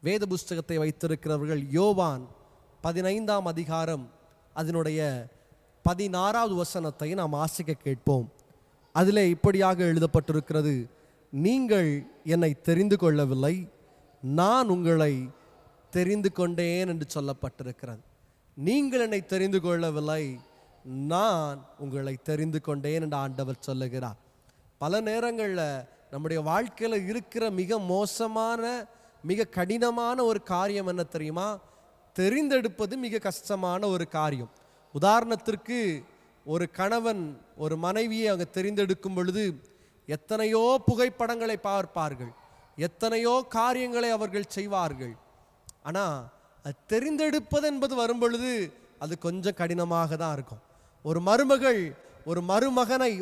வேத புஸ்தகத்தை வைத்திருக்கிறவர்கள் யோவான் 15ஆம் அதிகாரம் அதனுடைய 16வது வசனத்தை நாம் வாசிக்க கேட்போம். அதிலே இப்படியாக எழுதப்பட்டிருக்கிறது, நீங்கள் என்னை தெரிந்து கொள்ளவில்லை, நான் உங்களை தெரிந்து கொண்டேன் என்று சொல்லப்பட்டிருக்கிறது. நீங்கள் என்னை தெரிந்து கொள்ளவில்லை, நான் உங்களை தெரிந்து கொண்டேன் என்று ஆண்டவர் சொல்லுகிறார். பல நேரங்களில் நம்முடைய வாழ்க்கையில் இருக்கிற மிக மோசமான மிக கடினமான ஒரு காரியம் என்ன தெரியுமா? தெரிந்தெடுப்பது மிக கஷ்டமான ஒரு காரியம். உதாரணத்திற்கு ஒரு கணவன் ஒரு மனைவியை அவங்க தெரிந்தெடுக்கும் பொழுது எத்தனையோ புகைப்படங்களை பார்ப்பார்கள், எத்தனையோ காரியங்களை அவர்கள் செய்வார்கள். ஆனால் அது தெரிந்தெடுப்பது என்பது வரும் பொழுது அது கொஞ்சம் கடினமாக தான் இருக்கும். ஒரு மருமகள் ஒரு மருமகனை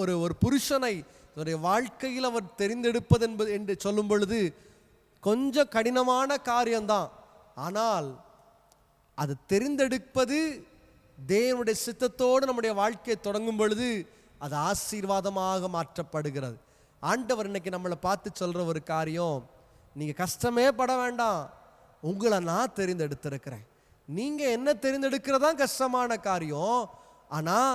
ஒரு புருஷனை அவருடைய வாழ்க்கையில் அவர் தெரிந்தெடுப்பது என்பது என்று சொல்லும் பொழுது கொஞ்சம் கடினமான காரியம்தான். ஆனால் அது தெரிந்தெடுப்பது தேவனுடைய சித்தத்தோடு நம்முடைய வாழ்க்கையை தொடங்கும் பொழுது அது ஆசீர்வாதமாக மாற்றப்படுகிறது. ஆண்டவர் இன்னைக்கு நம்மளை பார்த்து சொல்கிற ஒரு காரியம், நீங்கள் கஷ்டமே பட வேண்டாம், உங்களை நான் தெரிந்தெடுத்திருக்கிறேன். நீங்கள் என்ன தெரிந்தெடுக்கிறதான் கஷ்டமான காரியம், ஆனால்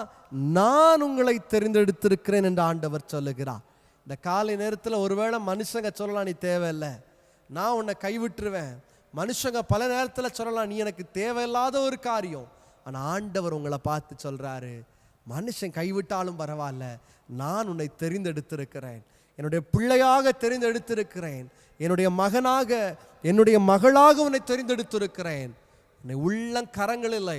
நான் உங்களை தெரிந்தெடுத்திருக்கிறேன் என்று ஆண்டவர் சொல்லுகிறார். இந்த காலை நேரத்தில் ஒருவேளை மனுஷங்க சொல்லலாம், நீ தேவையில்லை, நான் உன்னை கைவிட்டுருவேன். மனுஷங்க பல நேரத்தில் சொல்லலாம், நீ எனக்கு தேவையில்லாத ஒரு காரியம். ஆனால் ஆண்டவர் உங்களை பார்த்து சொல்கிறாரு, மனுஷன் கைவிட்டாலும் பரவாயில்ல, நான் உன்னை தெரிந்தெடுத்திருக்கிறேன், என்னுடைய பிள்ளையாக தெரிந்தெடுத்திருக்கிறேன், என்னுடைய மகனாக என்னுடைய மகளாக உன்னை தெரிந்தெடுத்திருக்கிறேன். உன்னை உள்ளங்கரங்களில்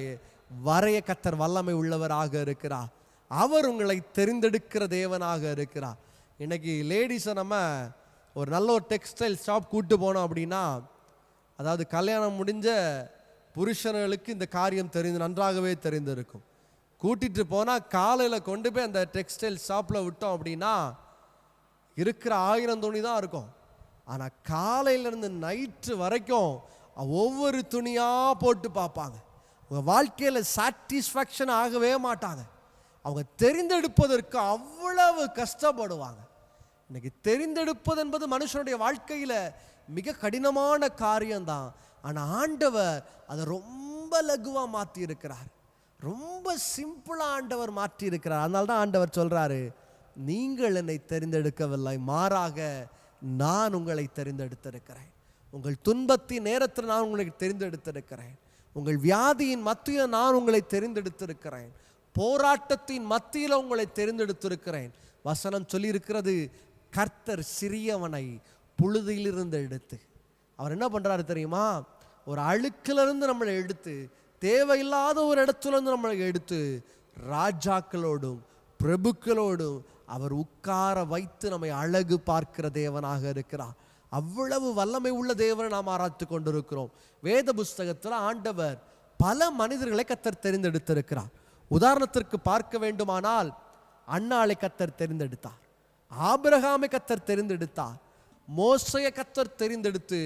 வரைய கர்த்தர் வல்லமை உள்ளவராக இருக்கிறார். அவர் உங்களை தெரிந்தெடுக்கிற தேவனாக இருக்கிறார். இன்னைக்கு லேடிஸை நம்ம ஒரு நல்ல ஒரு டெக்ஸ்டைல் ஷாப் கூப்பிட்டு போனோம் அப்படின்னா, அதாவது கல்யாணம் முடிஞ்ச புருஷர்களுக்கு இந்த காரியம் நன்றாகவே தெரிந்திருக்கும். கூட்டிகிட்டு போனால் காலையில் கொண்டு போய் அந்த டெக்ஸ்டைல் ஷாப்பில் விட்டோம் அப்படின்னா இருக்கிற 1000 துணி தான் இருக்கும். ஆனால் காலையிலேருந்து நைட்டு வரைக்கும் ஒவ்வொரு துணியாக போட்டு பார்ப்பாங்க. அவங்க வாழ்க்கையில் சாட்டிஸ்ஃபேக்ஷன் ஆகவே மாட்டாங்க. அவங்க தெரிந்தெடுப்பதற்கு அவ்வளவு கஷ்டப்படுவாங்க. இன்னைக்கு தெரிந்தெடுப்பது என்பது மனுஷனுடைய வாழ்க்கையில் மிக கடினமான காரியம்தான். ஆனால் ஆண்டவர் அதை ரொம்ப லகுவாக மாற்றி இருக்கிறார், ரொம்ப சிம்பிளாக ஆண்டவர் மாற்றி இருக்கிறார். அதனால தான் ஆண்டவர் சொல்கிறாரு, நீங்கள் என்னை தெரிந்தெடுக்கவில்லை, மாறாக நான் உங்களை தெரிந்தெடுத்திருக்கிறேன். உங்கள் துன்பத்தின் நேரத்தில் நான் உங்களை தெரிந்தெடுத்திருக்கிறேன். உங்கள் வியாதியின் மத்தியில் நான் உங்களை தெரிந்தெடுத்திருக்கிறேன். போராட்டத்தின் மத்தியில் உங்களை தெரிந்தெடுத்திருக்கிறேன். வசனம் சொல்லியிருக்கிறது, கர்த்தர் சிறியவனை புழுதியிலிருந்து எடுத்து, அவர் என்ன பண்ணுறாரு தெரியுமா? ஒரு அழுக்கிலிருந்து நம்மளை எடுத்து, தேவையில்லாத ஒரு இடத்துலேருந்து நம்மளை எடுத்து ராஜாக்களோடும் பிரபுக்களோடும் அவர் உட்கார வைத்து நம்மை அழகு பார்க்கிற தேவனாக இருக்கிறார். அவ்வளவு வல்லமை உள்ள தேவனை நாம் ஆராய்த்து கொண்டிருக்கிறோம். வேத புஸ்தகத்தில் ஆண்டவர் பல மனிதர்களை கர்த்தர் தெரிந்தெடுத்திருக்கிறார். உதாரணத்திற்கு பார்க்க வேண்டுமானால், அன்னாளை கர்த்தர் தெரிந்தெடுத்தார், ஆபிரகாமை கர்த்தர் தெரிந்தெடுத்தார், மோசேயை கர்த்தர் தெரிந்தெடுத்து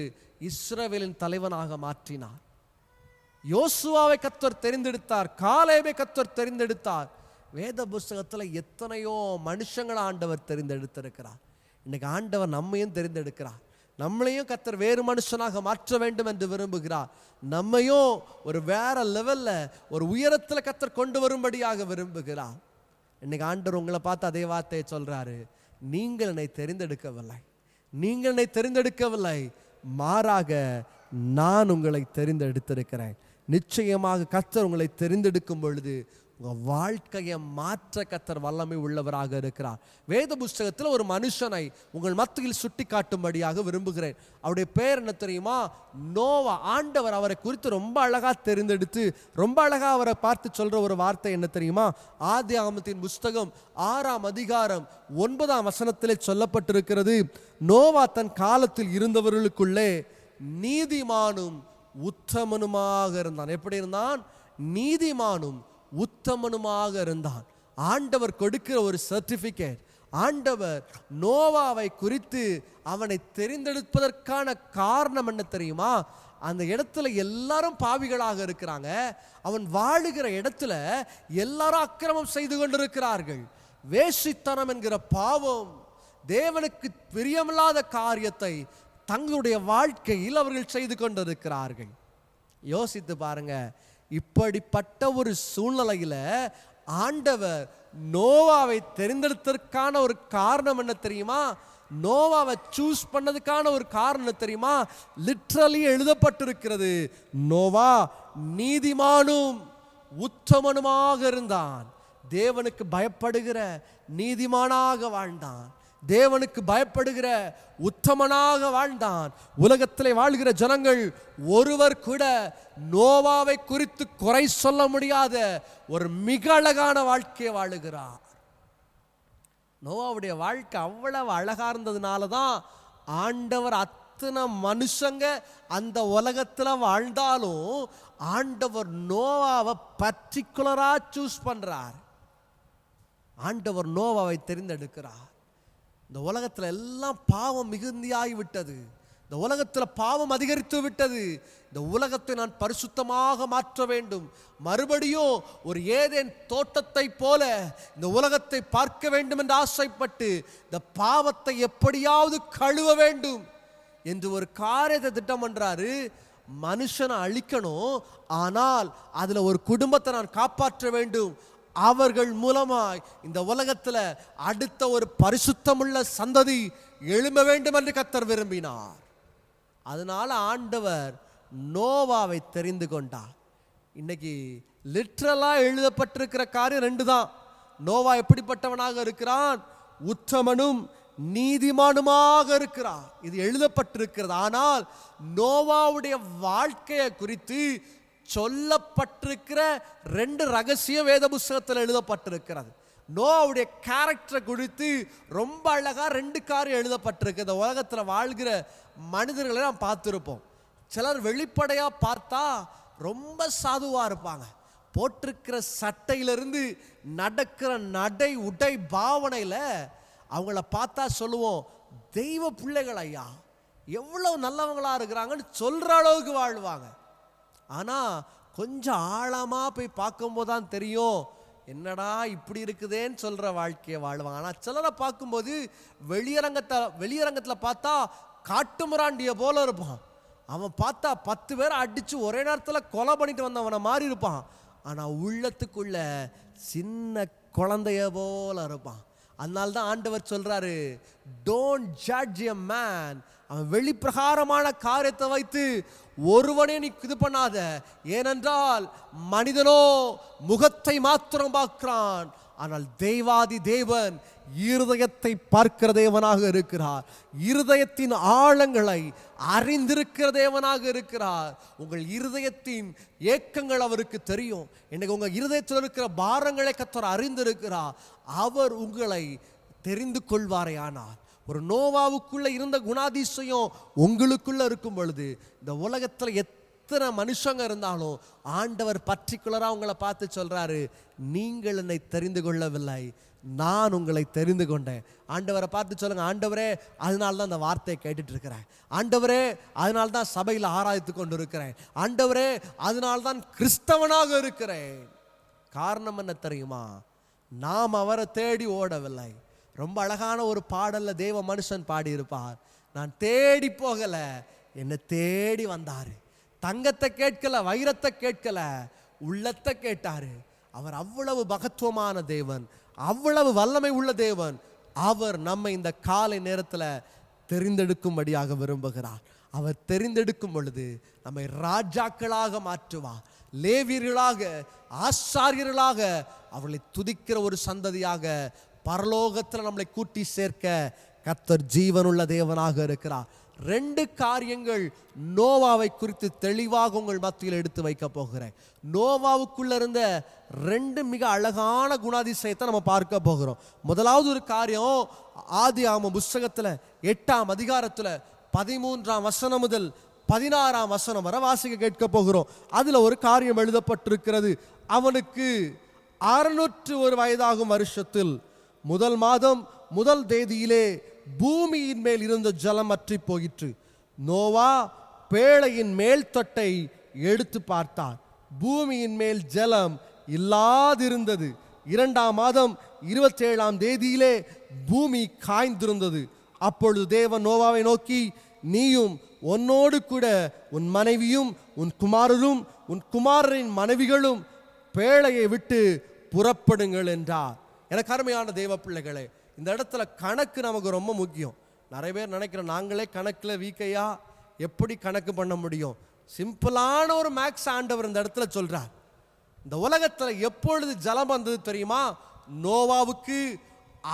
இஸ்ரவேலின் தலைவனாக மாற்றினார். யோசுவாவை கர்த்தர் தெரிந்தெடுத்தார், காலேபை கர்த்தர் தெரிந்தெடுத்தார். வேத புஸ்தகத்தில் எத்தனையோ மனுஷங்களை ஆண்டவர் தெரிந்தெடுத்திருக்கிறார். இன்னைக்கு ஆண்டவர் நம்மையும் தெரிந்தெடுக்கிறார். நம்மளையும் கர்த்தர் வேறு மனுஷனாக மாற்ற வேண்டும் என்று விரும்புகிறார். நம்மையும் ஒரு வேற லெவலில் ஒரு உயரத்தில் கர்த்தர் கொண்டு வரும்படியாக விரும்புகிறார். இன்னைக்கு ஆண்டவர் உங்களை பார்த்து அதே வார்த்தையை சொல்றாரு, நீங்கள் என்னை தெரிந்தெடுக்கவில்லை, நீங்கள் என்னை தெரிந்தெடுக்கவில்லை, மாறாக நான் உங்களை தெரிந்தெடுத்திருக்கிறேன். நிச்சயமாக கர்த்தர் உங்களை தெரிந்தெடுக்கும் பொழுது உங்கள் வாழ்க்கையை மாற்ற கர்த்தர் வல்லமை உள்ளவராக இருக்கிறார். வேத புஸ்தகத்தில் ஒரு மனுஷனை உங்கள் மத்தியில் சுட்டி காட்டும்படியாக விரும்புகிறேன். அவருடைய பேர் என்ன தெரியுமா? நோவா. ஆண்டவர் அவரை குறித்து ரொம்ப அழகாக தெரிந்தெடுத்து ரொம்ப அழகாக அவரை பார்த்து சொல்கிற ஒரு வார்த்தை என்ன தெரியுமா? ஆதியாகமத்தின் புஸ்தகம் 6ஆம் அதிகாரம் 9ஆம் வசனத்திலே சொல்லப்பட்டிருக்கிறது, நோவா தன் காலத்தில் இருந்தவர்களுக்குள்ளே நீதிமானும் உத்தமனுமாக இருந்தான். எப்படி இருந்தான்? நீதிமானும் உத்தமனுமாக இருந்தான். ஆண்டவர் கொடுக்கிற ஒரு சர்டிபிகேட். ஆண்டவர் நோவாவை குறித்து அவனை தெரிந்தெடுப்பதற்கான காரணம் என்ன தெரியுமா? அந்த இடத்துல எல்லாரும் பாவிகளாக இருக்கிறாங்க. அவன் வாழுகிற இடத்துல எல்லாரும் அக்கிரமம் செய்து கொண்டிருக்கிறார்கள். வேசித்தனம் என்கிற பாவம், தேவனுக்கு பிரியமில்லாத காரியத்தை தங்களுடைய வாழ்க்கையில் அவர்கள் செய்து கொண்டிருக்கிறார்கள். யோசித்து பாருங்க, இப்படிப்பட்ட ஒரு சூழ்நிலையில ஆண்டவர் நோவாவை தெரிந்தெடுத்ததற்கான ஒரு காரணம் என்ன தெரியுமா? நோவாவை சூஸ் பண்ணதுக்கான ஒரு காரணம் தெரியுமா? லிட்டரலி எழுதப்பட்டிருக்கிறது, நோவா நீதிமானும் உத்தமனுமாக இருந்தான். தேவனுக்கு பயப்படுகிற நீதிமானாக வாழ்ந்தான், தேவனுக்கு பயப்படுகிற உத்தமனாக வாழ்ந்தான். உலகத்திலே வாழ்கிற ஜனங்கள் ஒருவர் கூட நோவாவை குறித்து குறை சொல்ல முடியாத ஒரு மிக அழகான வாழ்க்கையை வாழுகிறார். நோவாவுடைய வாழ்க்கை அவ்வளவு அழகா இருந்ததுனால தான் ஆண்டவர் அத்தனை மனுஷங்க அந்த உலகத்துல வாழ்ந்தாலும் ஆண்டவர் நோவாவை பர்டிகுலரா சூஸ் பண்றார். ஆண்டவர் நோவாவை தெரிந்தெடுக்கிறார். இந்த உலகத்துல எல்லாம் பாவம் மிகுந்தியாகி விட்டது, இந்த உலகத்துல பாவம் அதிகரித்து விட்டது. இந்த உலகத்தை நான் பரிசுத்தமாக மாற்ற வேண்டும், மறுபடியும் ஒரு ஏதேன் தோட்டத்தை போல இந்த உலகத்தை பார்க்க வேண்டும் என்று ஆசைப்பட்டு இந்த பாவத்தை எப்படியாவது கழுவ வேண்டும் என்று ஒரு காரியத்தை திட்டம் பண்றாரு. மனுஷனை அழிக்கணும், ஆனால் அதுல ஒரு குடும்பத்தை நான் காப்பாற்ற வேண்டும். அவர்கள் மூலமாய் இந்த உலகத்துல அடுத்த ஒரு பரிசுத்தமுள்ள சந்ததி எழும்ப வேண்டும் என்று கர்த்தர் விரும்பினார். அதனால ஆண்டவர் நோவாவை தெரிந்து கொண்டார். இன்னைக்கு லிட்ரலா எழுதப்பட்டிருக்கிற காரியம் ரெண்டு தான். நோவா எப்படிப்பட்டவனாக இருக்கிறான்? உத்தமனும் நீதிமானுமாக இருக்கிறான். இது எழுதப்பட்டிருக்கிறது. ஆனால் நோவாவுடைய வாழ்க்கையை குறித்து சொல்லப்பட்டிருக்கிற ரெண்டு ரகசிய வேத புஸ்தகத்தில் எழுதப்பட்டிருக்கிறது. நோவாவுடைய கேரக்டரை குறித்து ரொம்ப அழகா ரெண்டு காரியம் எழுதப்பட்டிருக்கு. இந்த உலகத்தில் வாழ்கிற மனிதர்களை நாம் பார்த்துருப்போம். சிலர் வெளிப்படையா பார்த்தா ரொம்ப சாதுவா இருப்பாங்க, போட்டிருக்கிற சட்டையிலிருந்து நடக்கிற நடை உடை பாவனையில அவங்கள பார்த்தா சொல்லுவோம், தெய்வ பிள்ளைகள் ஐயா, எவ்வளவு நல்லவங்களா இருக்கிறாங்கன்னு சொல்ற அளவுக்கு வாழ்வாங்க. ஆனா கொஞ்சம் ஆழமா போய் பார்க்கும்போது தான் தெரியும், என்னடா இப்படி இருக்குதேன்னு சொல்ற வாழ்க்கையை வாழ்வாங்க. ஆனா சிலரை பார்க்கும்போது வெளியரங்கத்தில் பார்த்தா காட்டுமிராண்டிய போல இருப்பான். அவன் பார்த்தா 10 பேரை அடிச்சு ஒரே நேரத்தில் கொலை பண்ணிட்டு வந்தவனை மாறி இருப்பான். ஆனா உள்ளத்துக்குள்ள சின்ன குழந்தைய போல இருப்பான். அதனால தான் ஆண்டவர் சொல்றாரு, டோன்ட் ஜட்ஜ் எ மேன். அவன் வெளிப்பிரகாரமான காரியத்தை வைத்து ஒருவனே நீ இது பண்ணாத. ஏனென்றால் மனிதனோ முகத்தை மாத்திரம் பார்க்கிறான், ஆனால் தெய்வாதி தேவன் இருதயத்தை பார்க்கிற தேவனாக இருக்கிறார். இருதயத்தின் ஆழங்களை அறிந்திருக்கிற தேவனாக இருக்கிறார். உங்கள் இருதயத்தின் ஏக்கங்கள் அவருக்கு தெரியும். இன்னைக்கு உங்க இருதயத்தில் இருக்கிற பாரங்களை கர்த்தர் அறிந்திருக்கிறார். அவர் உங்களை தெரிந்து கொள்வாரே. ஆனால் ஒரு நோவாவுக்குள்ள இருந்த குணாதிசயம் உங்களுக்குள்ள இருக்கும் பொழுது இந்த உலகத்தில் எத்தனை மனுஷங்க இருந்தாலும் ஆண்டவர் பர்டிகுலரா உங்களை பார்த்து சொல்றாரு, நீங்கள் என்னை தெரிந்து கொள்ளவில்லை, நான் உங்களை தெரிந்து கொண்டேன். ஆண்டவரை பார்த்து சொல்லுங்க, ஆண்டவரே அதனால தான் அந்த வார்த்தையை கேட்டுட்டு இருக்கிறேன், ஆண்டவரே அதனால தான் சபையில் ஆராய்த்து கொண்டு இருக்கிறேன், ஆண்டவரே அதனால தான் கிறிஸ்தவனாக இருக்கிறேன். காரணம் என்ன தெரியுமா? நாம் அவரை தேடி ஓடவில்லை. ரொம்ப அழகான ஒரு பாடல்ல தேவ மனுஷன் பாடியிருப்பார், நான் தேடி போகல, என்னை தேடி வந்தாரு. தங்கத்தை கேட்கல, வைரத்தை கேட்கல, உள்ளத்தை கேட்டாரு. அவர் அவ்வளவு மகத்துவமான தேவன், அவ்வளவு வல்லமை உள்ள தேவன். அவர் நம்மை இந்த காலை நேரத்தில் தெரிந்தெடுக்கும்படியாக விரும்புகிறார். அவர் தெரிந்தெடுக்கும் பொழுது நம்மை ராஜாக்களாக மாற்றுவார், லேவியர்களாக, ஆசாரியர்களாக, அவர்களை துதிக்கிற ஒரு சந்ததியாக பரலோகத்தில் நம்மளை கூட்டி சேர்க்க கர்த்தர் ஜீவனுள்ள தேவனாக இருக்கிறார். ரெண்டு காரியங்கள் நோவாவை குறித்து தெளிவாக உங்கள் மத்தியில் எடுத்து வைக்க போகிறேன். நோவாவுக்குள்ள இருந்த ரெண்டு மிக அழகான குணாதிசயத்தை நம்ம பார்க்க போகிறோம். முதலாவது ஒரு காரியம், ஆதியாகமம் புஸ்தகத்தில் 8ஆம் அதிகாரத்தில் 13ஆம் வசனம் முதல் 16ஆம் வசனம் வரை வாசிக்க கேட்க போகிறோம். அதுல ஒரு காரியம் எழுதப்பட்டிருக்கிறது. அவனுக்கு 601 வயதாகும் வருஷத்தில் முதல் மாதம் முதல் தேதியிலே பூமியின் மேல் இருந்த ஜலம் அற்றி போயிற்று. நோவா பேழையின் மேல் தட்டை எடுத்து பார்த்தார், பூமியின் மேல் ஜலம் இல்லாதிருந்தது. 2ஆம் மாதம் 27ஆம் தேதியிலே பூமி காய்ந்திருந்தது. அப்பொழுது தேவன் நோவாவை நோக்கி, நீயும் உன்னோடு கூட உன் மனைவியும் உன் குமாரரும் உன் குமாரரின் மனைவிகளும் பேழையை விட்டு புறப்படுங்கள் என்றார். எனக்கு அருமையான தேவ பிள்ளைகளே, இந்த இடத்துல கணக்கு நமக்கு ரொம்ப முக்கியம். நிறைய பேர் நினைக்கிறோம் நாங்களே கணக்கில் வீக்கையா, எப்படி கணக்கு பண்ண முடியும்? சிம்பிளான ஒரு மேக்ஸ் ஆண்டவர் இந்த இடத்துல சொல்றார். இந்த உலகத்தில் எப்பொழுது ஜலம் வந்தது தெரியுமா? நோவாவுக்கு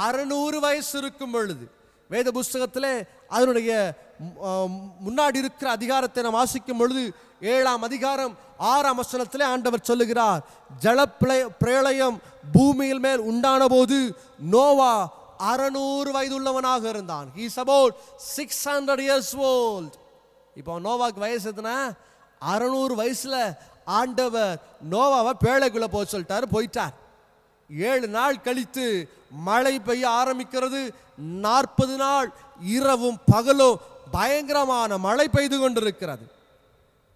600 வயசு இருக்கும் பொழுது. வேத புஸ்தகத்தில் அதனுடைய முன்னாடி இருக்கிற அதிகாரத்தை நாம் வாசிக்கும் பொழுது 7ஆம் அதிகாரம் 6ஆம் வசனத்திலே ஆண்டவர் சொல்லுகிறார், ஜல பிரளயம் பூமியில் மேல் உண்டான போது நோவா 600 வயது உள்ளவனாக இருந்தான். He is about 600 years old. இப்போ நோவாக்கு வயசு எத்தனை? 600 வயசுல ஆண்டவர் நோவாவை பேழைக்குள்ள போக சொல்லிட்டாரு, போயிட்டார். 7 நாள் கழித்து மழை பெய்ய ஆரம்பிக்கிறது. 40 நாள் இரவும் பகலும் பயங்கரமான மழை பெய்து கொண்டிருக்கிறது.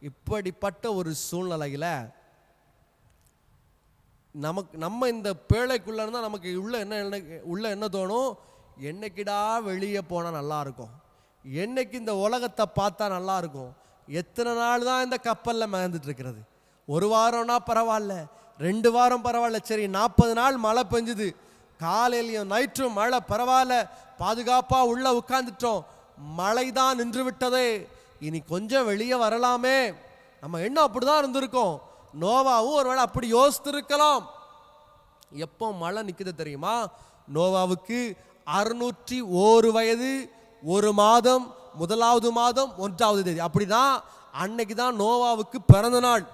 இப்படிப்பட்ட ஒரு சூழ்நிலையில நம்ம இந்த பேழைக்குள்ள இருந்தா நமக்கு உள்ள என்ன தோணும்? என்னைக்கிடா வெளியே போனா நல்லா இருக்கும், என்னைக்கு இந்த உலகத்தை பார்த்தா நல்லா இருக்கும். எத்தனை நாள் தான் இந்த கப்பல்ல மிதந்துட்டு இருக்கிறது? 1 வாரம்னா பரவாயில்ல, 2 வாரம் பரவாயில்ல, சரி 40 நாள் மழை பெஞ்சுது, காலையிலையும் நைட்டும் மழை, பரவாயில்ல, பாதுகாப்பா உள்ள உட்கார்ந்துட்டோம், மழை தான் நின்று விட்டதே, இனி கொஞ்சம் வெளியே வரலாமே. நம்ம எண்ணம் அப்படிதான் இருந்திருக்கோம். நோவாவும் ஒருவேளை அப்படி யோசித்திருக்கலாம். எப்போ மழை நிக்குது தெரியுமா? நோவாவுக்கு 601 வயது, 1 மாதம், 1வது மாதம் 1வது தேதி. அப்படிதான் அன்னைக்கு தான் நோவாவுக்கு பிறந்த நாள்.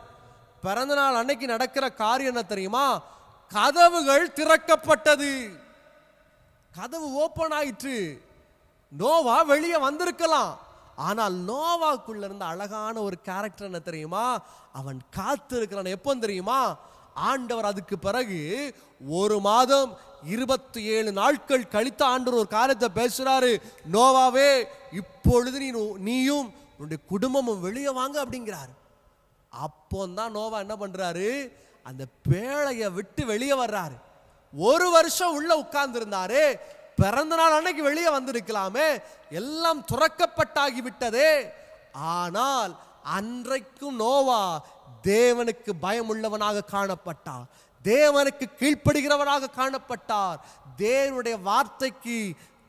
பிறந்த நாள் அன்னைக்கு நடக்கிற காரியம் என்ன தெரியுமா? கதவுகள் திறக்கப்பட்டது. கதவு ஓப்பன் ஆயிற்று. நோவா வெளியே வந்திருக்கலாம். ஆனால் நோவாக்குள்ள இருந்த அழகான ஒரு கேரக்டர் என்ன தெரியுமா? அவன் காத்து இருக்கிறான். எப்போ தெரியுமா? ஆண்டவர் அதுக்கு பிறகு 1 மாதம் 27 நாட்கள் கழித்த ஆண்டவர் ஒரு காரியத்தை பேசுறாரு. நோவாவே, இப்பொழுது நீயும் உன்னுடைய குடும்பமும் வெளியே வாங்க அப்படிங்கிறாரு. அப்போதான் நோவா என்ன பண்றாரு? அந்த பேழையை விட்டு வெளியே வர்றாரு. 1 வருஷம் உள்ள உட்கார்ந்து இருந்தாரு. பிறந்த நாள் அன்னைக்கு வெளியே வந்திருக்கலாமே, எல்லாம் துறக்கப்பட்டாகி விட்டதே. ஆனால் அன்றைக்கும் நோவா தேவனுக்கு பயம் உள்ளவனாக காணப்பட்டார், தேவனுக்கு கீழ்ப்படுகிறவராக காணப்பட்டார், தேவனுடைய வார்த்தைக்கு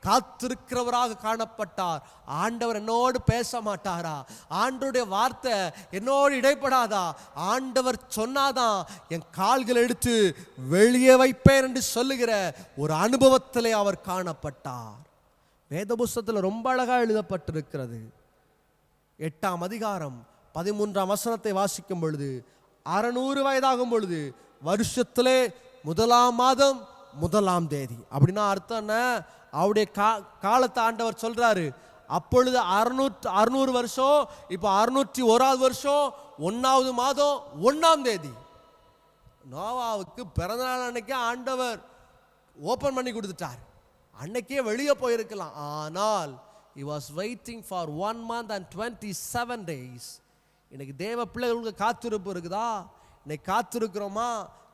காத்திருக்கிறவராக காணப்பட்டார். ஆண்டவர் என்னோடு பேச மாட்டாரா? ஆண்டவருடைய வார்த்தை என்னோடு இடைப்படாதா? ஆண்டவர் சொன்னாதான் என் கால்கள் எடுத்து வெளியே வைப்பேன் என்று சொல்லுகிற ஒரு அனுபவத்திலே அவர் காணப்பட்டார். வேத புஸ்தகத்தில் ரொம்ப அழகா எழுதப்பட்டிருக்கிறது. 8ஆம் அதிகாரம் 13ஆம் வசனத்தை வாசிக்கும் பொழுது, 600 வயதாகும் பொழுது வருஷத்திலே 1ஆம் மாதம் 1ஆம் தேதி. அப்படின்னா அர்த்தம் என்ன? அவருடைய காலத்தை ஆண்டவர் சொல்றாரு. அப்பொழுது 600 வருஷம், இப்போ 601வது வருஷம் 1வது மாதம் 1ஆம் தேதி. நோவாவுக்கு பிறந்த நாள் அன்னைக்கே ஆண்டவர் ஓபன் பண்ணி கொடுத்துட்டார். அன்னைக்கே வெளியே போயிருக்கலாம். ஆனால் he was waiting for 1 month and 27 days. இன்னைக்கு தேவ பிள்ளைகளுக்கு காத்திருப்பு இருக்குதா? இன்னைக்கு காத்திருக்கிறோமா?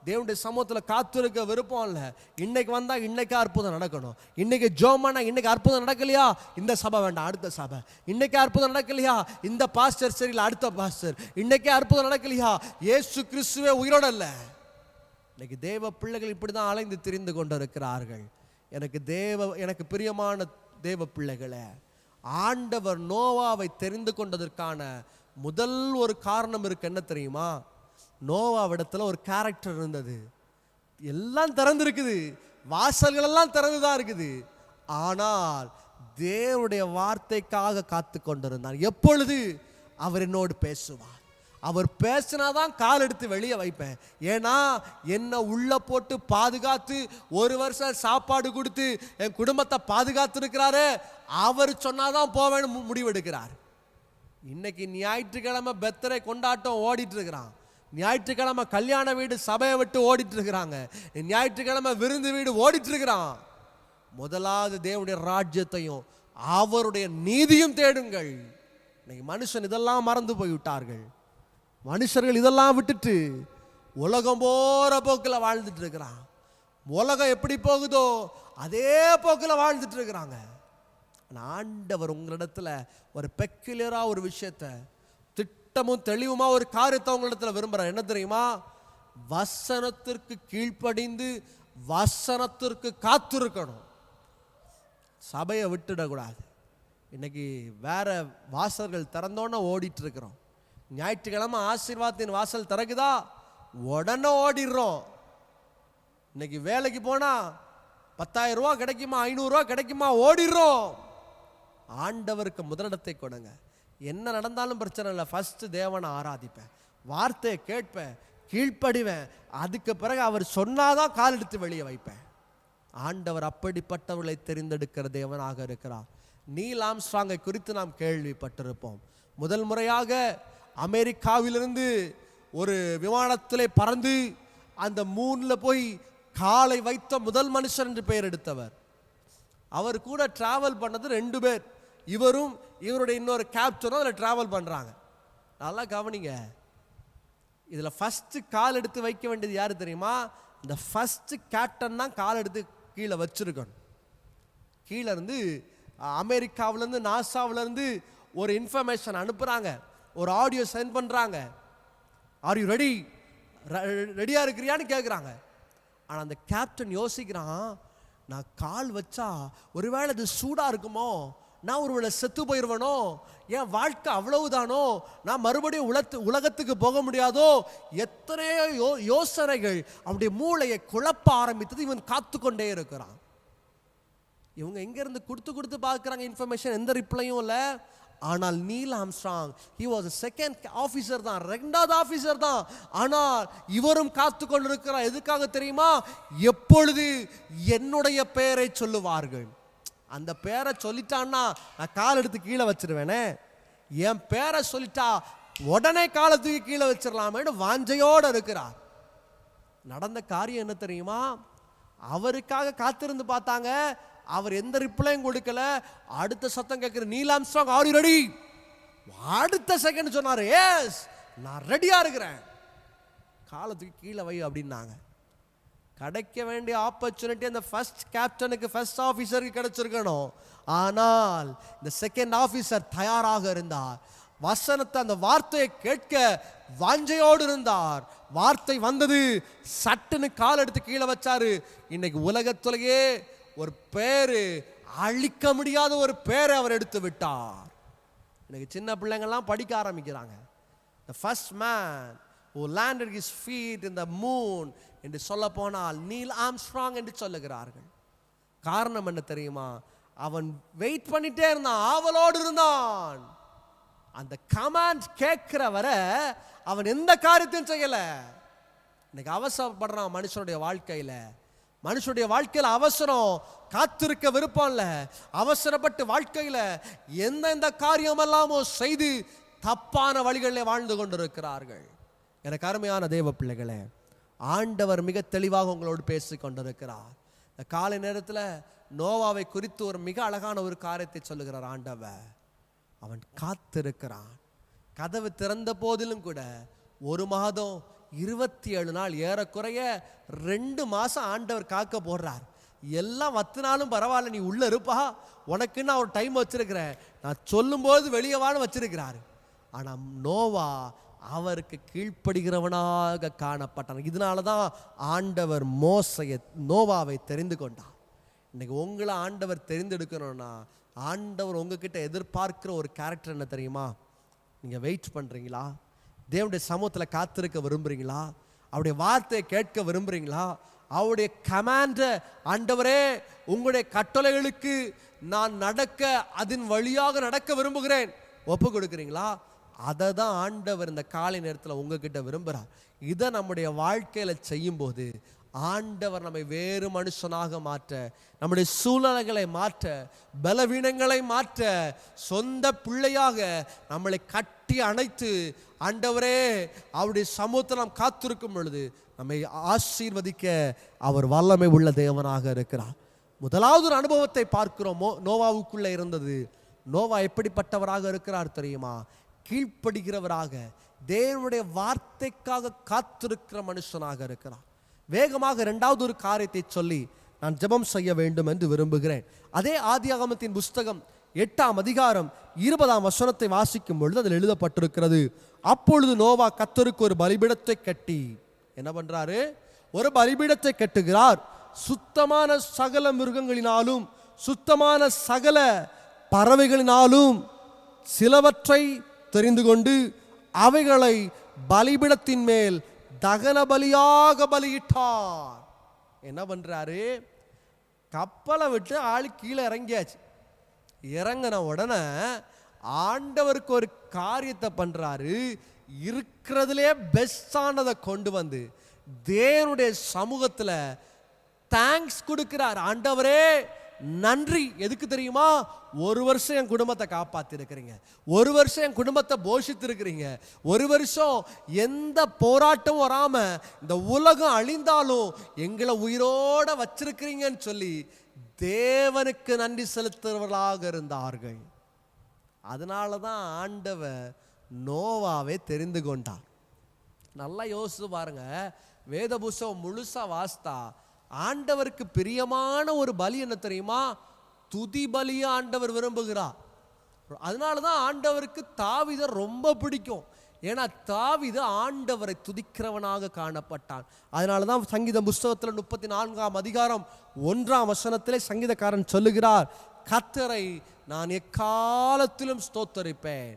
தேவனுடைய சமூகத்தில் காத்திருக்க விருப்பம் இல்லை. இன்னைக்கு வந்தா இன்னைக்கு அற்புதம் நடக்கணும். இன்னைக்கு ஜோமானா இன்னைக்கு அற்புதம் நடக்கலையா, இந்த சபை வேண்டாம் அடுத்த சபை. இன்னைக்கு அற்புதம் நடக்கலையா, இந்த பாஸ்டர் சரியில்லை அடுத்த பாஸ்டர். இன்னைக்கே அற்புதம் நடக்கலையா, இயேசு கிறிஸ்துவே உயிரோட இல்லை. இன்னைக்கு தேவ பிள்ளைகள் இப்படிதான் அலைந்து திரிந்து கொண்டிருக்கிறார்கள். எனக்கு பிரியமான தேவ பிள்ளைகளே, ஆண்டவர் நோவாவை தெரிந்து கொண்டதற்கான முதல் ஒரு காரணம் இருக்கு. என்ன தெரியுமா? நோவாவிடத்துல ஒரு கேரக்டர் இருந்தது. எல்லாம் திறந்திருக்குது, வாசல்கள் எல்லாம் திறந்துதான் இருக்குது. ஆனால் தேவனுடைய வார்த்தைக்காக காத்து கொண்டிருந்தார். எப்பொழுது அவர் என்னோடு பேசுவார், அவர் பேசினாதான் கால் எடுத்து வெளியே வைப்பேன். ஏன்னா என்ன உள்ள போட்டு பாதுகாத்து 1 வருஷம் சாப்பாடு கொடுத்து என் குடும்பத்தை பாதுகாத்து இருக்கிறாரு. அவர் சொன்னாதான் போவேன்னு முடிவெடுக்கிறார். இன்னைக்கு ஞாயிற்றுக்கிழமை பெர்த்டே கொண்டாட்டம் ஓடிட்டு இருக்கிறான். ஞாயிற்றுக்கிழமை கல்யாண வீடு சபையை விட்டு ஓடிட்டு இருக்கிறாங்க. ஞாயிற்றுக்கிழமை விருந்து வீடு ஓடிட்டு இருக்கிறான். முதலாவது தேவனுடைய ராஜ்யத்தையும் அவருடைய நீதியும் தேடுங்கள். இன்னைக்கு மனுஷன் இதெல்லாம் மறந்து போய்விட்டார்கள். மனுஷர்கள் இதெல்லாம் விட்டுட்டு உலகம் போற போக்கில் வாழ்ந்துட்டு இருக்கிறான். உலகம் எப்படி போகுதோ அதே போக்கில் வாழ்ந்துட்டு இருக்கிறாங்க. ஆண்டவர் உங்களிடத்துல ஒரு பெக்குலியரா ஒரு விஷயத்தை, திட்டமும் தெளிவுமா ஒரு காரியத்தை உங்களிடத்துல விரும்புறார். என்ன தெரியுமா? வசனத்திற்கு கீழ்ப்படிந்து வசனத்திற்கு காத்திருக்கணும். சபையை விட்டுடக்கூடாது. இன்னைக்கு வேற வாசல்கள் திறந்தோன்னு ஓடிட்டு இருக்கிறோம். ஞாயிற்றுக்கிழமை ஆசீர்வாதத்தின் வாசல் திறக்குதா, உடனே ஓடிடுறோம். இன்னைக்கு வேலைக்கு போனா 10,000 ரூபா கிடைக்குமா, 500 ரூபா கிடைக்குமா, ஓடிடுறோம். ஆண்டவருக்கு முதலிடத்தை கொடுங்க. என்ன நடந்தாலும் பிரச்சனை இல்லை, ஃபர்ஸ்ட் தேவனை ஆராதிப்பேன், வார்த்தையை கேட்பேன், கீழ்ப்படிவேன், அதுக்கு பிறகு அவர் சொன்னாதான் கால் எடுத்து வெளியே வைப்பேன். ஆண்டவர் அப்படிப்பட்டவர்களை தெரிந்தெடுக்கிற தேவனாக இருக்கிறார். நீல் ஆம்ஸ்ட்ராங்கை குறித்து நாம் கேள்விப்பட்டிருப்போம். முதல் முறையாக அமெரிக்காவிலிருந்து ஒரு விமானத்திலே பறந்து அந்த மூணில் போய் காலை வைத்த முதல் மனுஷன் என்று பெயர் எடுத்தவர். அவர் கூட டிராவல் பண்ணது 2 பேர். இவரும் இவருடைய இன்னொரு கேப்டனும் அதில் டிராவல் பண்ணுறாங்க. நல்லா கவனிங்க. இதில் ஃபஸ்ட்டு கால் எடுத்து வைக்க வேண்டியது யார் தெரியுமா? இந்த ஃபஸ்ட்டு கேப்டன் தான் கால் எடுத்து கீழே வச்சிருக்கணும். கீழே இருந்து அமெரிக்காவிலேருந்து நாசாவிலேருந்து ஒரு இன்ஃபர்மேஷன் அனுப்புகிறாங்க, ஒரு ஆடியோ சென்ட் பண்ணுறாங்க. ஆர் யூ ரெடி, ரெடியாக இருக்கிறியான்னு கேட்குறாங்க. ஆனால் அந்த கேப்டன் யோசிக்கிறான், நான் கால் வச்சா ஒருவேளை அது சூடாக இருக்குமோ, நான் ஒருவேளை செத்து போயிடுவேனோ, என் வாழ்க்கை அவ்வளவுதானோ, நான் மறுபடியும் உலகத்துக்கு போக முடியாதோ, எத்தனையோ யோசனைகள் அவனுடைய மூளையை குழப்ப ஆரம்பித்தது. இவன் காத்து கொண்டே இருக்கிறான். இவங்க எங்கேருந்து கொடுத்து பார்க்குறாங்க இன்ஃபர்மேஷன், எந்த ரிப்ளையும் இல்லை. ஆனால் Neil Armstrong he was a second officer தான், 2வது ஆஃபீஸர் தான். ஆனால் இவரும் காத்து கொண்டிருக்கிறார். எதுக்காக தெரியுமா? எப்பொழுது என்னுடைய பெயரை சொல்லுவார்கள். அந்த பேரை சொல்லிட்டான்னா நான் கால் எடுத்து கீழே வச்சிருவேனே, என் பேரை சொல்லிட்டா உடனே காலை தூக்கி கீழே வச்சிடலாமேன்னு வாஞ்சையோடு இருக்கிறார். நடந்த காரியம் என்ன தெரியுமா? அவருக்காக காத்திருந்து பார்த்தாங்க, அவர் எந்த ரிப்ளையும் கொடுக்கல. அடுத்த சத்தம் கேட்கிற, Neil Armstrong are you ready? அடுத்த செகண்ட் சொன்னார், எஸ் நான் ரெடியா இருக்கிறேன், காலத்துக்கு கீழே வை அப்படின்னாங்க. கிடைக்க வேண்டிய ஆப்பர்ச்சுனிட்டி அந்த ஃபர்ஸ்ட் கேப்டனுக்கு, ஃபர்ஸ்ட் ஆஃபீஸருக்கு கிடைச்சிருக்கணும். ஆனால் இந்த செகண்ட் ஆஃபீஸர் தயாராக இருந்தார். வசனத்தை, அந்த வார்த்தையை கேட்க வாஞ்சையோடு இருந்தார். வார்த்தை வந்தது, சட்டுன்னு கால் எடுத்து கீழே வச்சாரு. இன்னைக்கு உலகத்திலேயே ஒரு பேரு, அழிக்க முடியாத ஒரு பேரை அவர் எடுத்து விட்டார். இன்னைக்கு சின்ன பிள்ளைங்கள்லாம் படிக்க ஆரம்பிக்கிறாங்க. The first man who landed his feet in the moon என்று சொல்ல போனால் நீல் ஆம்ஸ்ட்ராங் என்று சொல்லுகிறார்கள். காரணம் என்ன தெரியுமா? அவன் வெயிட் பண்ணிட்டே இருந்தான், ஆவலோடு இருந்தான். அந்த கமாண்ட் கேட்கிற வரை அவன் எந்த காரியத்தையும் செய்யல. இன்னைக்கு அவசரப்படுறான் மனுஷனுடைய வாழ்க்கையில. மனுஷனுடைய வாழ்க்கையில் அவசரம், காத்திருக்க விருப்பம் இல்லை. அவசரப்பட்டு வாழ்க்கையில் எந்தெந்த காரியமெல்லாமோ செய்து தப்பான வழிகளில் வாழ்ந்து கொண்டிருக்கிறார்கள். எனக்கு அருமையான தேவ பிள்ளைகளே, ஆண்டவர் மிக தெளிவாக உங்களோடு பேசி கொண்டிருக்கிறார். இந்த காலை நேரத்தில் நோவாவை குறித்து ஒரு மிக அழகான ஒரு காரியத்தை சொல்லுகிறார் ஆண்டவர். அவன் காத்திருக்கிறான். கதவு திறந்த போதிலும் கூட 1 மாதம் 27 நாள், ஏறக்குறைய 2 மாசம் ஆண்டவர் காக்க போடுறார். எல்லாம் 10 நாளும் பரவாயில்ல, நீ உள்ள இருப்பா, உனக்கு நான் ஒரு டைம் வச்சிருக்கிறேன், நான் சொல்லும்போது வெளியே வான்னு வச்சிருக்கிறாரு. ஆனால் நோவா அவருக்கு கீழ்ப்படுகிறவனாக காணப்பட்டான். இதனால தான் ஆண்டவர் நோவாவை தெரிந்து கொண்டார். இன்னைக்கு உங்களை ஆண்டவர் தெரிந்தெடுக்கணும்னா, ஆண்டவர் உங்ககிட்ட எதிர்பார்க்கிற ஒரு கேரக்டர் என்ன தெரியுமா? நீங்கள் வெயிட் பண்ணுறீங்களா? தேவனுடைய சமூகத்தில் காத்திருக்க விரும்புகிறீங்களா? அவருடைய வார்த்தையை கேட்க விரும்புகிறீங்களா? அவருடைய கமாண்டை, ஆண்டவரே உங்களுடைய கட்டளைகளுக்கு நான் நடக்க, அதன் வழியாக நடக்க விரும்புகிறேன், ஒப்பு கொடுக்குறீங்களா? அதை தான் ஆண்டவர் இந்த காலை நேரத்தில் உங்ககிட்ட விரும்புகிறார். இதை நம்முடைய வாழ்க்கையில் செய்யும்போது ஆண்டவர் நம்மை வேறு மனுஷனாக மாற்ற, நம்முடைய சூழ்நிலைகளை மாற்ற, பலவீனங்களை மாற்ற, சொந்த பிள்ளையாக நம்மளை கட்டி அணைத்து, ஆண்டவரே அவருடைய சமூகத்தில் நாம் காத்திருக்கும் பொழுது நம்மை ஆசீர்வதிக்க அவர் வல்லமை உள்ள தேவனாக இருக்கிறார். முதலாவது ஒரு அனுபவத்தை பார்க்கிறோம், நோவாவுக்குள்ளே இருந்தது. நோவா எப்படிப்பட்டவராக இருக்கிறார் தெரியுமா? கீழ்ப்படுகிறவராக, தேவனுடைய வார்த்தைக்காக காத்திருக்கிற மனுஷனாக இருக்கிறார். வேகமாக 2வது ஒரு காரியத்தை சொல்லி நான் ஜெபம் செய்ய வேண்டும் என்று விரும்புகிறேன். அதே ஆதியாகமத்தின் புஸ்தகம் 8ஆம் அதிகாரம் 20ஆம் வசனத்தை வாசிக்கும் பொழுது அதில் எழுதப்பட்டிருக்கிறது, அப்பொழுது நோவா கர்த்தருக்கு ஒரு பலிபீடத்தை கட்டி என்ன பண்றாரு? ஒரு பலிபீடத்தை கட்டுகிறார். சுத்தமான சகல மிருகங்களினாலும் சுத்தமான சகல பறவைகளினாலும் சிலவற்றை தெரிந்து கொண்டு அவைகளை பலிபீடத்தின் மேல் தகன பலியாக பலியிட்டார். என்ன பண்றாரு? கப்பலை விட்டு ஆளு கீழே இறங்கியாச்சு. இறங்கின உடனே ஆண்டவருக்கு ஒரு காரியத்தை பண்றாரு. இருக்கிறதுலே பெஸ்டானதை கொண்டு வந்து தேவனுடைய சமூகத்துல தேங்க்ஸ் கொடுக்கிறார். ஆண்டவரே நன்றி. எதுக்கு தெரியுமா? ஒரு வருஷம் என் குடும்பத்தை காப்பாத்தி இருக்கிறீங்க, ஒரு வருஷம் என் குடும்பத்தை போஷித்து இருக்கிறீங்க, ஒரு வருஷம் எந்த போராட்டமும் வராம இந்த உலகம் அழிந்தாலும் எங்களை உயிரோட வச்சிருக்கிறீங்கன்னு சொல்லி தேவனுக்கு நன்றி செலுத்துறவர்களாக இருந்தார்கள். அதனாலதான் ஆண்டவர் நோவாவை தெரிந்து கொண்டார். நல்லா யோசிச்சு பாருங்க. வேத புஸ்தகம் முழுசா வாஸ்தா ஆண்டவருக்கு பிரியமான ஒரு பலி என்ன தெரியுமா? துதி பலியை ஆண்டவர் விரும்புகிறார். அதனாலதான் ஆண்டவருக்கு தாவீதை ரொம்ப பிடிக்கும். ஏன்னா தாவீது ஆண்டவரை துதிக்கிறவனாக காணப்பட்டான். அதனாலதான் சங்கீத புஸ்தகத்தில் 34ஆம் அதிகாரம் 1ஆம் வசனத்திலே சங்கீதக்காரன் சொல்லுகிறார், கர்த்தரை நான் எக்காலத்திலும் ஸ்தோத்தரிப்பேன்,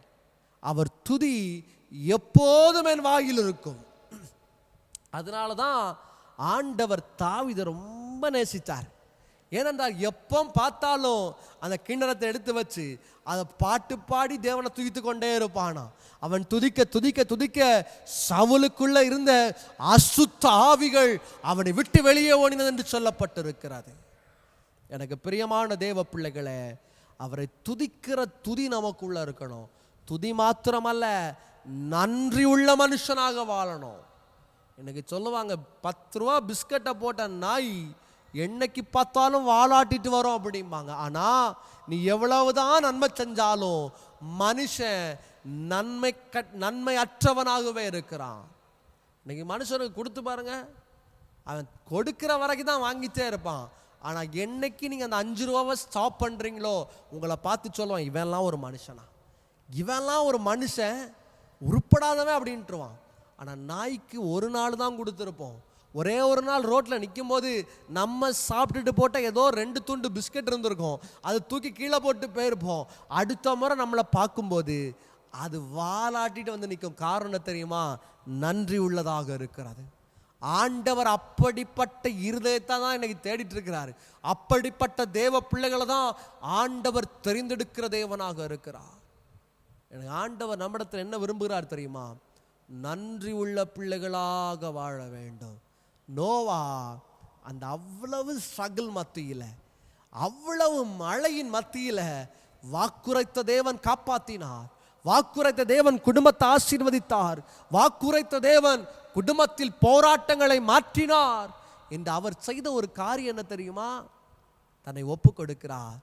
அவர் துதி எப்போதும் என் வாயில் இருக்கும். அதனாலதான் ஆண்டவர் தாவீதை ரொம்ப நேசித்தார். ஏனென்றால் எப்போ பார்த்தாலும் அந்த கிண்ணறத்தை எடுத்து வச்சு அதை பாட்டு பாடி தேவனை துதித்து கொண்டே இருப்பானா. அவன் துதிக்க துதிக்க துதிக்க சவுலுக்குள்ள இருந்த அசுத்த ஆவிகள் அவனை விட்டு வெளியே ஓடினது என்று சொல்லப்பட்டிருக்கிறது. எனக்கு பிரியமான தேவ பிள்ளைகளே, அவரை துதிக்கிற துதி நமக்குள்ள இருக்கணும். துதி மாத்திரமல்ல, நன்றி உள்ள மனுஷனாக வாழணும். எனக்கு சொல்லுவாங்க, 10 ரூபா பிஸ்கட்டை போட்ட நாய் என்னைக்கு பார்த்தாலும் வாலாட்டிட்டு வரும் அப்படிம்பாங்க. ஆனா நீ எவ்வளவுதான் நன்மை செஞ்சாலும் மனுஷன் நன்மை அற்றவனாகவே இருக்கிறான். இன்னைக்கு மனுஷனுக்கு கொடுத்து பாருங்க, அவன் கொடுக்கிற வரைக்கும் தான் வாங்கிட்டே இருப்பான். ஆனா என்னைக்கு நீங்க அந்த 5 ரூபாவை ஸ்டாப் பண்றீங்களோ உங்களை பார்த்து சொல்லுவான், இவன்லாம் ஒரு மனுஷனா, இவன்லாம் ஒரு மனுஷன், உருப்படாதவன் அப்படின்ட்டுருவான். ஆனால் நாய்க்கு ஒரு நாள் தான் கொடுத்துருப்போம். ஒரே ஒரு நாள் ரோட்டில் நிற்கும் போது நம்ம சாப்பிட்டுட்டு போட்ட ஏதோ 2 துண்டு பிஸ்கட் இருந்திருக்கும், அது தூக்கி கீழே போட்டு போயிருப்போம். அடுத்த முறை நம்மளை பார்க்கும்போது அது வாலாட்டிட்டு வந்து நிற்கும். காரணம் தெரியுமா? நன்றி உள்ளதாக இருக்கிறது. ஆண்டவர் அப்படிப்பட்ட இருதயத்தை தான் இன்னைக்கு தேடிட்டு இருக்கிறாரு. அப்படிப்பட்ட தேவ பிள்ளைகளை தான் ஆண்டவர் தெரிந்தெடுக்கிற தேவனாக இருக்கிறார். எனக்கு ஆண்டவர் நம்மிடத்தில் என்ன விரும்புகிறார் தெரியுமா? நன்றி உள்ள பிள்ளைகளாக வாழ வேண்டும். நோவா அந்த அவ்வளவு ஸ்ட்ரகிள் மத்தியில், அவ்வளவு மழையின் மத்தியில் வாக்குரைத்த தேவன் காப்பாற்றினார். வாக்குரைத்த தேவன் குடும்பத்தை ஆசீர்வதித்தார். வாக்குரைத்த தேவன் குடும்பத்தில் போராட்டங்களை மாற்றினார் என்று அவர் செய்த ஒரு காரியம் என்ன தெரியுமா? தன்னை ஒப்பு கொடுக்கிறார்.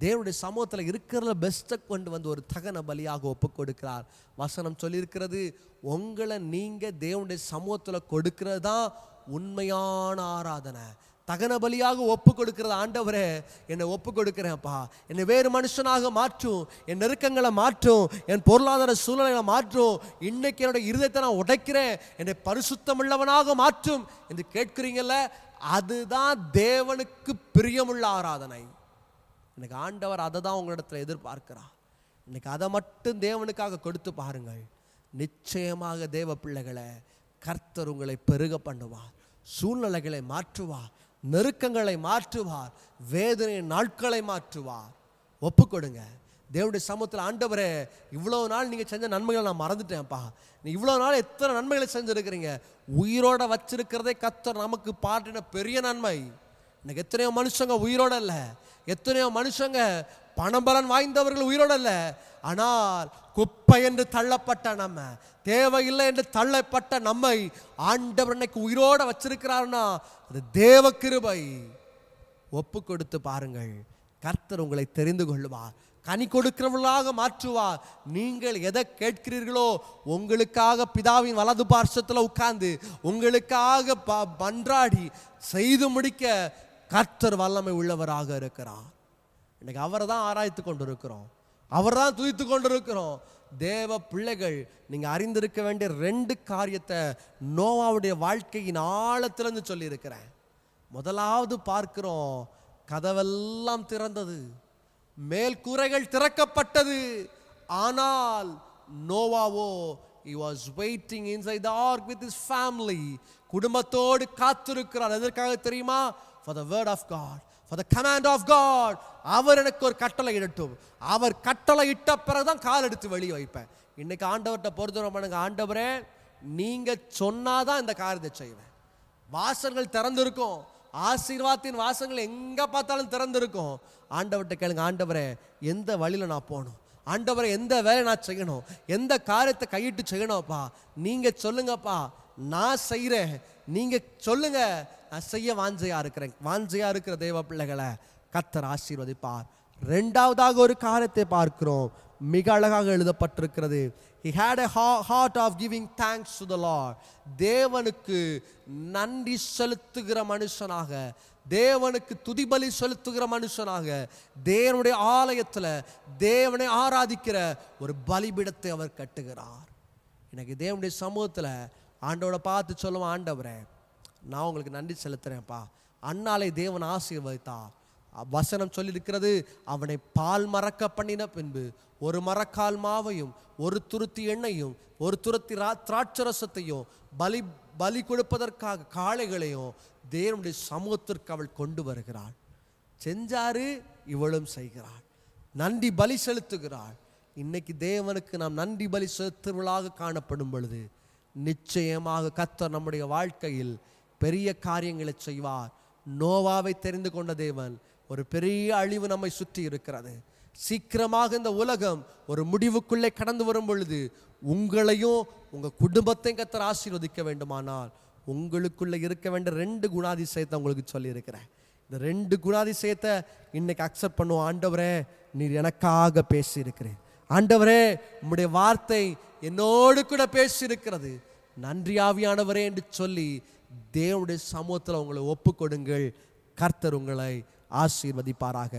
தேவனுடைய சமூகத்தில் இருக்கிற பெஸ்ட்டை கொண்டு வந்து ஒரு தகன பலியாக ஒப்பு கொடுக்கிறார். வசனம் சொல்லியிருக்கிறது, உங்களை நீங்கள் தேவனுடைய சமூகத்தில் கொடுக்கிறது தான் உண்மையான ஆராதனை. தகன பலியாக ஒப்பு கொடுக்கிறது, ஆண்டவரே என்னை ஒப்பு கொடுக்கிறேன்ப்பா, என்னை வேறு மனுஷனாக மாற்றும், என் நெருக்கங்களை மாற்றும், என் பொருளாதார சூழ்நிலைகளை மாற்றும், இன்னைக்கு என்னுடைய இருதயத்தை நான் உடைக்கிறேன், என்னை பரிசுத்தமுள்ளவனாக மாற்றும் என்று கேட்கிறீங்கல்ல, அதுதான் தேவனுக்கு பிரியமுள்ள ஆராதனை. இன்னைக்கு ஆண்டவர் அதை தான் உங்களிடத்தில் எதிர்பார்க்கிறார். இன்னைக்கு அதை மட்டும் தேவனுக்காக கொடுத்து பாருங்கள். நிச்சயமாக தேவ பிள்ளைகளை கர்த்தர் உங்களை பெருக பண்ணுவார், சூழ்நிலைகளை மாற்றுவார், நெருக்கங்களை மாற்றுவார், வேதனை நாட்களை மாற்றுவார். ஒப்பு கொடுங்க தேவனுடைய சமூகத்தில். ஆண்டவரே, இவ்வளோ நாள் நீங்கள் செஞ்ச நன்மைகளை நான் மறந்துட்டேன்ப்பா, நீ இவ்வளோ நாள் எத்தனை நன்மைகளை செஞ்சுருக்கிறீங்க, உயிரோட வச்சிருக்கிறதே கர்த்தர் நமக்கு பாட்டின பெரிய நன்மை. இன்னைக்கு எத்தனையோ மனுஷங்க உயிரோட இல்லை, எத்தனையோ மனுஷங்க பணபலன் வாய்ந்தவர்கள் உயிரோட இல்லை, ஆனால் குப்பை என்று தள்ளப்பட்ட நம்ம, தேவையில்லை என்று தள்ளப்பட்ட நம்மை ஆண்டவர் இன்னைக்கு உயிரோட வச்சிருக்கிறார்னா அது தேவ கிருபை. ஒப்பு கொடுத்து பாருங்கள், கர்த்தர் உங்களை தெரிந்து கொள்வார், கனி கொடுக்கிறவர்களாக மாற்றுவார். நீங்கள் எதை கேட்கிறீர்களோ உங்களுக்காக பிதாவின் வலது பார்சத்தில் உட்கார்ந்து உங்களுக்காக மன்றாடி செய்து முடிக்க கர்த்தர் வல்லமை உள்ளவராக இருக்கிறார். இன்னைக்கு அவரை தான் ஆராய்த்து கொண்டிருக்கிறோம், அவர் தான் துதித்து கொண்டிருக்கிறோம். தேவ பிள்ளைகள், நீங்க அறிந்திருக்க வேண்டிய 2 காரியத்தை நோவாவுடைய வாழ்க்கையின் ஆழத்திலிருந்து சொல்லி இருக்கிறேன். முதலாவது பார்க்கிறோம், கதவெல்லாம் திறந்தது, மேல் கூரைகள் திறக்கப்பட்டது. ஆனால் நோவாவோ, he was waiting inside the ark with his family. குடும்பத்தோடு காத்திருக்கிறார். எதற்காக தெரியுமா? for the word of God, for the command of God. அவர் எனக்கு ஒரு கட்டளை இடட்டும், அவர் கட்டளை இட்ட பிறகுதான் கால் எடுத்து வெளியே வைப்பேன். இன்னைக்கு ஆண்டவர்கிட்ட பொறுத்தவரை பண்ணுங்க, ஆண்டவரே நீங்க சொன்னாதான் இந்த காரியத்தை செய்வேன். வாசல்கள் திறந்திருக்கும், ஆசீர்வாதத்தின் வாசல்கள் எங்க பார்த்தாலும் திறந்திருக்கும். ஆண்டவர்கிட்ட கேளுங்க, ஆண்டவரே எந்த வழியில நான் போகணும், ஆண்டவரே எந்த வேலை நான் செய்யணும், எந்த காரியத்தை கையிட்டு செய்யணும்ப்பா, நீங்க சொல்லுங்கப்பா, நான் செய்கிறேன், நீங்க சொல்லுங்க, நான் செய்ய வாஞ்சையா இருக்கிறேன். வாஞ்சையா இருக்கிற தேவ பிள்ளைகளை கர்த்தர் ஆசீர்வதிப்பார். 2வதாக ஒரு காரியத்தை பார்க்கிறோம், மிக அழகாக எழுதப்பட்டிருக்கிறது. He had a heart of giving thanks to the Lord. தேவனுக்கு நன்றி செலுத்துகிற மனுஷனாக, தேவனுக்கு துதிபலி செலுத்துகிற மனுஷனாக, தேவனுடைய ஆலயத்தில் தேவனை ஆராதிக்கிற ஒரு பலிபீடத்தை அவர் கட்டுகிறார். எனக்கு தேவனுடைய சமூகத்தில் ஆண்டவரை பார்த்து சொல்லுவோம், ஆண்டவரே நான் உங்களுக்கு நன்றி செலுத்துறேன்ப்பா. அன்னாலை தேவன் ஆசீர்வதித்தார். வசனம் சொல்லியிருக்கிறது, அவனை பால் மறக்க பண்ணின பின்பு ஒரு மரக்கால் மாவையும் ஒரு துருத்தி எண்ணெயும் ஒரு துருத்தி திராட்சரசத்தையும் பலி கொடுப்பதற்காக காளைகளையும் தேவனுடைய சமூகத்திற்கு அவள் கொண்டு வருகிறாள். செஞ்சாரு, இவளும் செய்கிறாள், நன்றி பலி செலுத்துகிறாள். இன்னைக்கு தேவனுக்கு நாம் நன்றி பலி செலுத்துவர்களாக காணப்படும் பொழுது நிச்சயமாக கர்த்தர் நம்முடைய வாழ்க்கையில் பெரிய காரியங்களை செய்வார். நோவாவை தெரிந்து கொண்ட தேவன், ஒரு பெரிய அழிவு நம்மை சுற்றி இருக்கிறது. சீக்கிரமாக இந்த உலகம் ஒரு முடிவுக்குள்ளே கடந்து வரும் பொழுது உங்களையும் உங்க குடும்பத்தையும் கர்த்தர் ஆசீர்வதிக்க வேண்டுமானால் உங்களுக்குள்ள இருக்க வேண்டிய 2 குணாதிசயத்தை உங்களுக்கு சொல்லி இருக்கிறேன். இந்த 2 குணாதிசயத்தை இன்னைக்கு அக்செப்ட் பண்ணுவோம். ஆண்டவரே நீர் எனக்காக பேசி இருக்கிறேன், ஆண்டவரே உம்முடைய வார்த்தை என்னோடு கூட பேசி இருக்கிறது, நன்றி ஆவியானவரே என்று சொல்லி தேவனுடைய சமூகத்தில் உங்களை ஒப்பு கொடுங்கள். கர்த்தர் உங்களை ஆசீர்வதிப்பாராக.